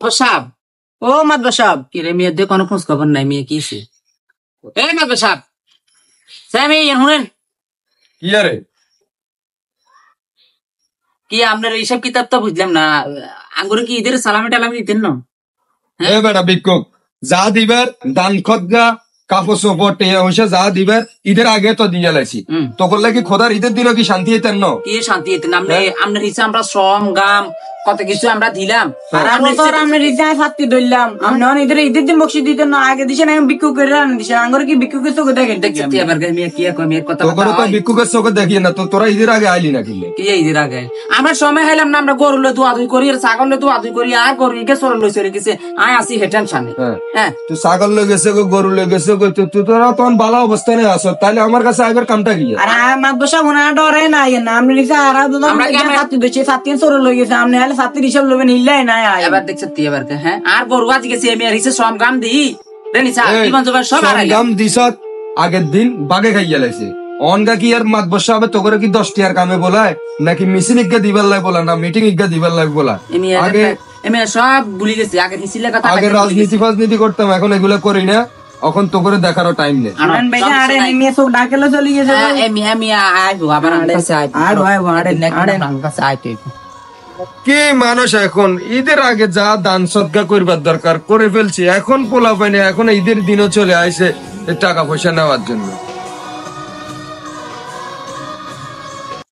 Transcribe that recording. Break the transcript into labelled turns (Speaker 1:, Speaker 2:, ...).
Speaker 1: সাহেব ও মাদবা সাহেব কি রে মেয়েদের কোনো খোঁজ খবর নাই মেয়ে কিছে এই মাদবা সাহেব স্যামি শুনেন
Speaker 2: কি আরে
Speaker 1: কি আপনার এইসব কিতাব তো বুঝলাম না আঙ্গুরে কি ঈদের সালামি টালামি দিতেন না
Speaker 2: এ বেটা ভিক্ষুক যা দিবার দান খদগা কাপড় চোপড় টেয়া হইসা যা দিবার ঈদের আগে তো দিয়ে লাইছি তখন লাগি খোদার ঈদের দিনও কি শান্তি হইতেন না
Speaker 1: কি শান্তি হইতেন আপনি আপনার হিসেবে আমরা শ্রম গাম কত কিছু আমরা দিলাম
Speaker 3: আর আপনার ইচ্ছায় ফাত্তি ধরলাম আপনি ঈদের দিন বকশি দিতেন না আগে দিছেন এখন ভিক্ষুক করে রান দিছেন আঙ্গুরে কি ভিক্ষুকের চোখে দেখেন
Speaker 1: দেখছি আবার মেয়ে কি কয় মেয়ের কথা
Speaker 2: তোর তো ভিক্ষুকের চোখে দেখি না তো তোরা ঈদের আগে আইলি না কিনলে
Speaker 1: কি ঈদের আগে আমরা সময় হাইলাম না আমরা গরু লে দোয়া দুই করি আর ছাগল লে দোয়া দুই করি আর গরু কে সরল লই চলে গেছে আয় আসি হে টেনশনে হ্যাঁ
Speaker 2: তুই ছাগল লয়ে গেছে গো গরু লয়ে গেছে গো তুই তোরা তখন ভালো অবস্থানে আছো তাহলে আমার কাছে আইবার কামটা কি
Speaker 3: আর মাদবসা মনে ডরে না না আপনি নিচে আর ফাত্তি দিচ্ছে ফাত্তি সরল লই গেছে আপনি হলে ফাত্তির হিসাব লবেন হিল্লাই নাই
Speaker 1: এবার দেখছ তুই এবার হ্যাঁ আর গরু আজ গেছে আমি আর হিসে শ্রম গাম দি রেনি চা জীবন জবার সব আর
Speaker 2: গাম দিছত আগের দিন বাগে খাইয়া লাইছে অনগা কি আর মাত বসা হবে তোকে কি 10 টিয়ার কামে বলায় নাকি মিছিল ইজ্ঞা দিবার লাই বলা না মিটিং ইজ্ঞা দিবার লাই বলা
Speaker 1: আগে আমি সব ভুলে গেছি আগে হিসিলের কথা
Speaker 2: আগে রাজনীতি ফাজনীতি করতাম এখন এগুলো করি না এখন তো করে দেখারও টাইম নেই
Speaker 3: আরে মেয়ে সব ডাকেলে চলে গেছে
Speaker 1: আমি আইবো আবার কাছে আইবো
Speaker 2: কি মানুষ এখন ঈদের আগে যা দান সদকা করবার দরকার করে ফেলছি এখন পোলা পাইনি এখন ঈদের দিনও চলে আইছে টাকা পয়সা নেওয়ার জন্য